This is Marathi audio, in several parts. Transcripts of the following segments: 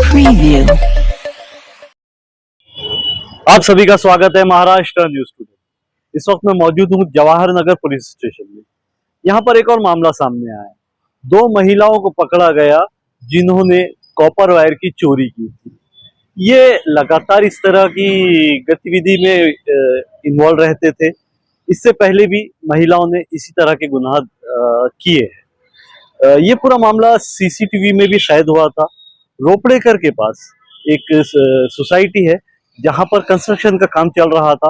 Preview. आप सभी का स्वागत है महाराष्ट्र न्यूज टुडे। इस वक्त मैं मौजूद हूँ जवाहर नगर पुलिस स्टेशन में। यहाँ पर एक और मामला सामने आया है। 2 महिलाओं को पकड़ा गया जिन्होंने कॉपर वायर की चोरी की थी। ये लगातार इस तरह की गतिविधि में इन्वॉल्व रहते थे। इससे पहले भी महिलाओं ने इसी तरह के गुनाह किए हैं। ये पूरा मामला सीसीटीवी में भी शायद हुआ था। रोपड़ेकर के पास एक सोसाइटी है जहां पर कंस्ट्रक्शन का काम चल रहा था।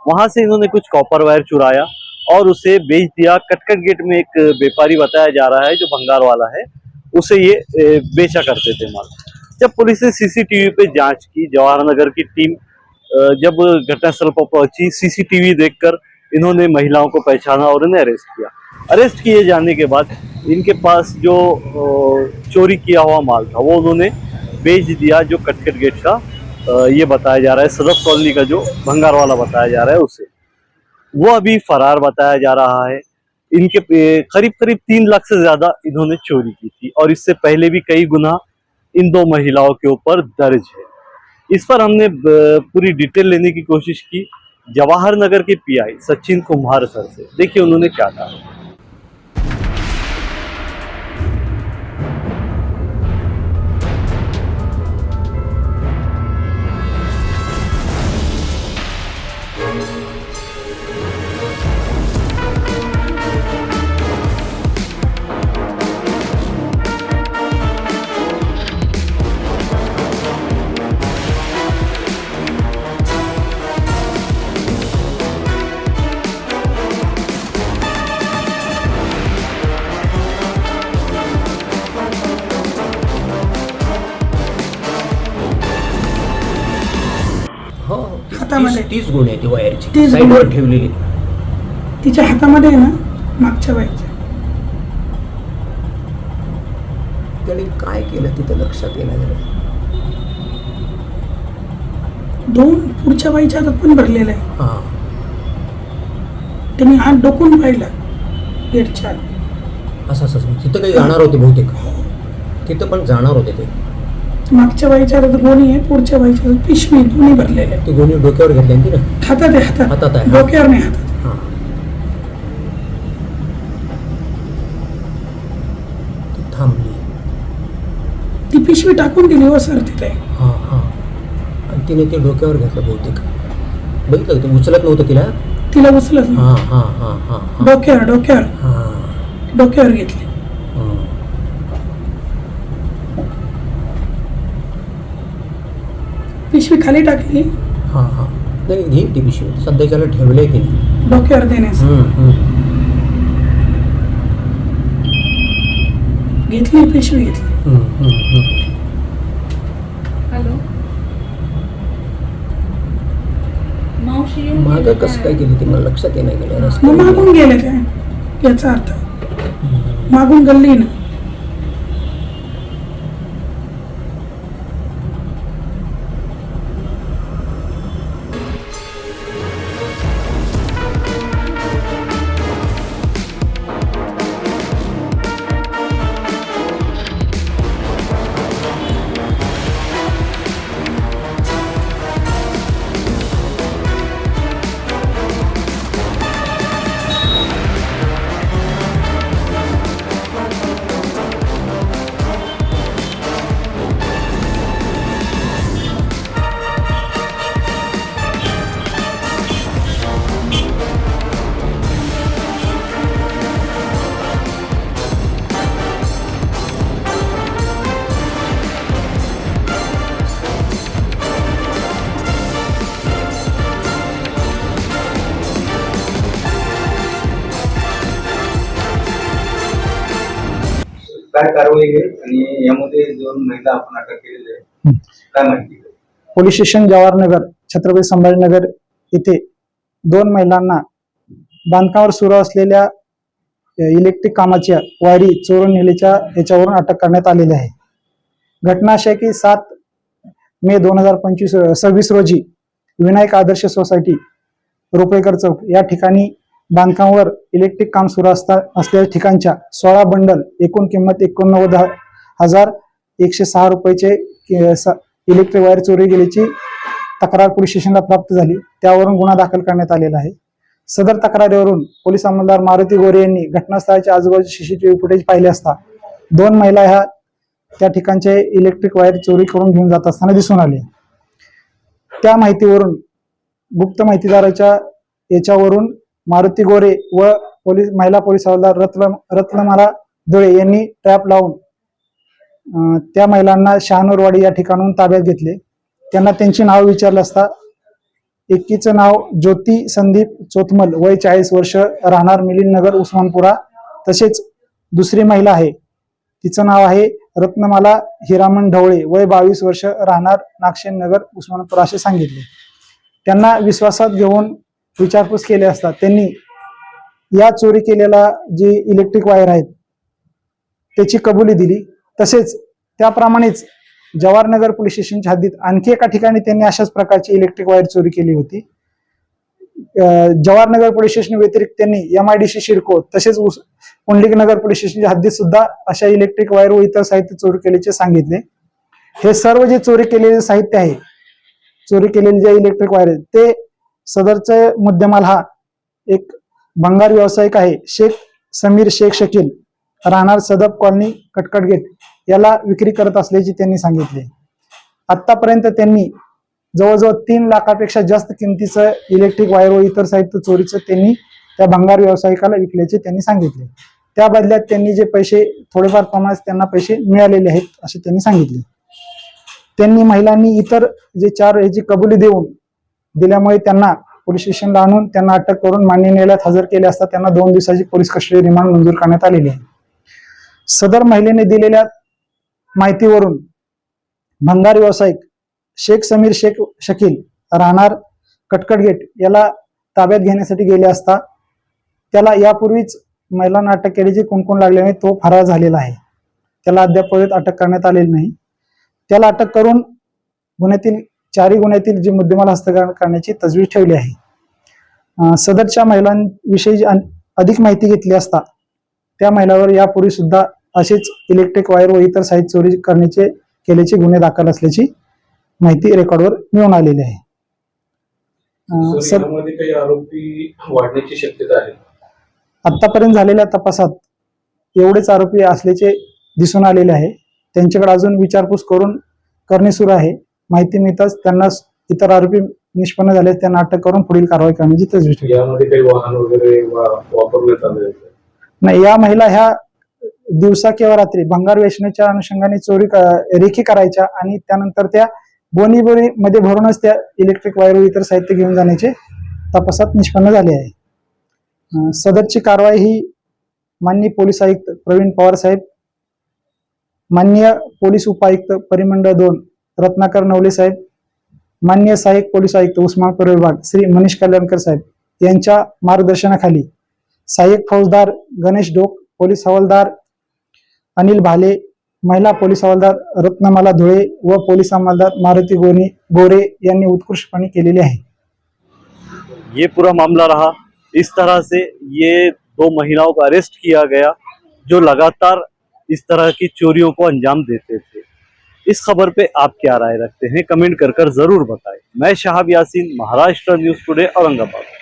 वहां से इन्होंने कुछ कॉपर वायर चुराया और उसे बेच दिया। कटकट गेट में एक व्यापारी बताया जा रहा है जो भंगार वाला है, उसे ये बेचा करते थे माल। जब पुलिस ने सीसीटीवी पे जांच की, जवाहर नगर की टीम जब घटनास्थल पर पहुंची, सीसीटीवी देखकर इन्होंने महिलाओं को पहचाना और इन्हें अरेस्ट किया। अरेस्ट किए जाने के बाद इनके पास जो चोरी किया हुआ माल था वो उन्होंने बेच दिया। जो कटकट गेट का ये बताया जा रहा है, सदफ कॉलोनी का जो भंगार वाला बताया जा रहा है उसे, वो अभी फरार बताया जा रहा है। इनके करीब करीब 3 लाख से ज्यादा इन्होंने चोरी की थी और इससे पहले भी कई गुना इन 2 महिलाओं के ऊपर दर्ज है। इस पर हमने पूरी डिटेल लेने की कोशिश की जवाहर नगर के पीआई सचिन कुमार सर से। देखिए उन्होंने क्या कहा। हातामध्ये 30 गुण आहे ती वायरची 30 साईडवर गुण. ठेवलेली. तिच्या हातामध्ये आहे ना मागच्या बाईच्या. त्याने काय केलं तिथं लक्षात येणार झालं. 2 पुढच्या बाईच्या हातात पण भरलेला आहे. हां, त्यांनी हात डोकून पाहिला गेटच्या. असं तिथं काही जाणार होते बहुतेक. तिथं पण जाणार होते ते. मागच्या बाईच्या हातात गोणी आहे, पुढच्या बाईच्या हातात पिशवी, दोन्ही भरलेले आहे. ती गोणी डोक्यावर घेतली ना तिनं. हातात आहे, हातात हातात आहे. डोक्यावर नाही, हातात. हां, ती थांबली. ती पिशवी टाकून दिली हो सर तिथे. हां हां, आणि तिने ते डोक्यावर घेतलं बहुतेक. बघितलं ते उचलत नव्हतं तिला. तिला उचलत हां हां हां हां हां डोक्यावर हां डोक्यावर घेतली. हां. पिशवी खाली टाकली हां हां, नाही घेईन ती पिशवी सध्याच्याला ठेवलंय तिने डोक्यावर देण्यास. घेतली पिशवी घेतली. हॅलो मावशी मागं कसं काय गेली ती मला लक्षात ये नाही गेलं. मग मागून गेले काय याचा अर्थ मागून गल्ली ना. काय कारवाई आहे आणि यामध्ये 2 महिला आपण अटक केलेली आहे, काय माहिती? पोलीस स्टेशन जवाहरनगर छत्रपती संभाजीनगर येथे 2 महिलांना बांधकामावर सुरू असलेल्या इलेक्ट्रिक कामाच्या वायरी चोरून नेल्याच्या याच्यावरून अटक करण्यात आलेली आहे. घटना अशी आहे की 7 मे 2026 रोजी विनायक आदर्श सोसायटी रोपळेकर चौक या ठिकाणी बांधकामावर इलेक्ट्रिक काम सुरू असलेल्या ठिकाणच्या 16 बंडल एकूण किंमत 89,106 रुपयाचे इलेक्ट्रिक वायर चोरी गेल्याची तक्रार पोलीस स्टेशनला प्राप्त झाली, त्यावरून गुन्हा दाखल करण्यात आलेला आहे. सदर तक्रारीवरून पोलीस अंमलदार मारुती गोरे यांनी घटनास्थळाच्या आजूबाजूचे सीसीटीव्ही फुटेज पाहिले असता 2 महिला ह्या त्या ठिकाणचे इलेक्ट्रिक वायर चोरी करून घेऊन जात असताना दिसून आले. त्या माहितीवरून गुप्त माहितीदाराच्या याच्यावरून मारुती गोरे व महिला पोलीस हवालदार रत्नमाला धुळे यांनी ट्रॅप लावून त्या महिलांना शहानूरवाडी या ठिकाणाहून ताब्यात घेतले. त्यांना त्यांची नाव विचारलं असता एकीचं नाव ज्योती संदीप चोथमल वय 40 वर्ष राहणार मिलिंदनगर उस्मानपुरा, तसेच दुसरी महिला आहे तिचं नाव आहे रत्नमाला हिरामन ढवळे वय 22 वर्ष राहणार नागशेन नगर उस्मानपुरा असे सांगितले. त्यांना विश्वासात घेऊन विचारपूस केली असता त्यांनी या चोरी केलेला जी इलेक्ट्रिक वायर आहेत त्याची कबुली दिली. तसेच त्याप्रमाणेच जवाहरनगर पोलीस स्टेशनच्या हद्दीत आणखी एका ठिकाणी त्यांनी अशाच प्रकारची इलेक्ट्रिक वायर चोरी केली होती. जवाहरनगर पोलीस स्टेशन व्यतिरिक्त त्यांनी MIDC शिडको तसेच पुंडलिकनगर पोलीस स्टेशनच्या हद्दीत सुद्धा अशा इलेक्ट्रिक वायर व इतर साहित्य चोरी केल्याचे सांगितले. हे सर्व जे चोरी केलेले साहित्य आहे, चोरी केलेले जे इलेक्ट्रिक वायर आहेत ते सदरचे मुद्देमाल हा एक भंगार व्यावसायिक आहे शेख समीर शेख शकील राहणार सदब कॉलनी कटकट गेट याला विक्री करत असल्याचे त्यांनी सांगितले. आतापर्यंत त्यांनी जवळजवळ 3 लाखापेक्षा जास्त किमतीचं इलेक्ट्रिक वायर व इतर साहित्य चोरीचं त्यांनी त्या भंगार व्यावसायिकाला विकल्याचे त्यांनी सांगितले. त्या बदल्यात त्यांनी जे पैसे थोडेफार प्रमाणात त्यांना पैसे मिळालेले आहेत असे त्यांनी सांगितले. त्यांनी महिलांनी इतर जे 4 याची कबुली दिल्यामुळे त्यांना पोलीस स्टेशनला आणून त्यांना अटक करून मान्य न्यायालयात हजर केले असता त्यांना 2 दिवसाची पोलीस कस्टडी रिमांड मंजूर करण्यात आलेली आहे. सदर महिलेने दिलेल्या माहितीवरून भंगार व्यावसायिक शेख समीर शेख शकील राहणार कटकट गेट याला ताब्यात घेण्यासाठी गेले असता त्याला यापूर्वीच महिलांना अटक केल्याची कुणकुण लागल्याने तो फरार झालेला आहे. त्याला अद्याप अटक करण्यात आलेली नाही. त्याला अटक करून गुन्ह्यातील 4 गुन्ह्यातील जे मुद्देमाल हस्तगत करण्याची तजवीज ठेवली आहे. सदरच्या महिलांविषयी अधिक माहिती घेतली असता त्या महिलावर यापूर्वी सुद्धा असेच इलेक्ट्रिक वायर व इतर साहित्य चोरी केल्याचे गुन्हे दाखल असल्याची माहिती रेकॉर्डवर मिळून आलेली आहे. यामध्ये काही आरोपी वाढण्याची शक्यता आहे. आतापर्यंत झालेल्या तपासात एवढेच आरोपी असल्याचे दिसून आलेले आहे. त्यांच्याकडे अजून विचारपूस करणे सुरू आहे. माहिती मिळताच त्यांना इतर आरोपी निष्पन्न झाले त्यांना अटक करून पुढील कारवाई करण्याची तजवीज ठेवली. यामध्ये काही वाहन वगैरे वापरण्यात आले नाही. या महिला ह्या दिवसा किंवा रात्री भंगार वेचण्याच्या अनुषंगाने रेखी करायच्या आणि त्यानंतर त्या बोनी मध्ये भरूनच त्या इलेक्ट्रिक वायर व इतर साहित्य घेऊन जाण्याचे तपासात निष्पन्न झाले आहे. सदरची कारवाई ही माननीय पोलीस आयुक्त प्रवीण पवार साहेब, माननीय पोलीस उपायुक्त परिमंडळ 2 रत्नाकर नवले साहेब, माननीय सहाय्यक पोलीस आयुक्त उस्मानापूर विभाग श्री मनीष कल्याणकर साहेब यांच्या मार्गदर्शनाखाली सहाय्यक फौजदार गणेश डोक, पोलीस हवालदार अनिल भाले, महिला पोलीस हवालदार रत्नमाला धुळे व पोलीस हवालदार मारुती गोरे यांनी उत्कृष्टपणे केलेली आहे. ये पूरा मामला रहा. इस तरह से ये 2 महिलाओं को अरेस्ट किया गया जो लगातार इस तरह की चोरियों को अंजाम देते थे. इस खबर पे आप क्या राय रखते हैं, कमेंट कर जरूर बताएं. मैं शहाब यासीन, महाराष्ट्र न्यूज़ टुडे, औरंगाबाद.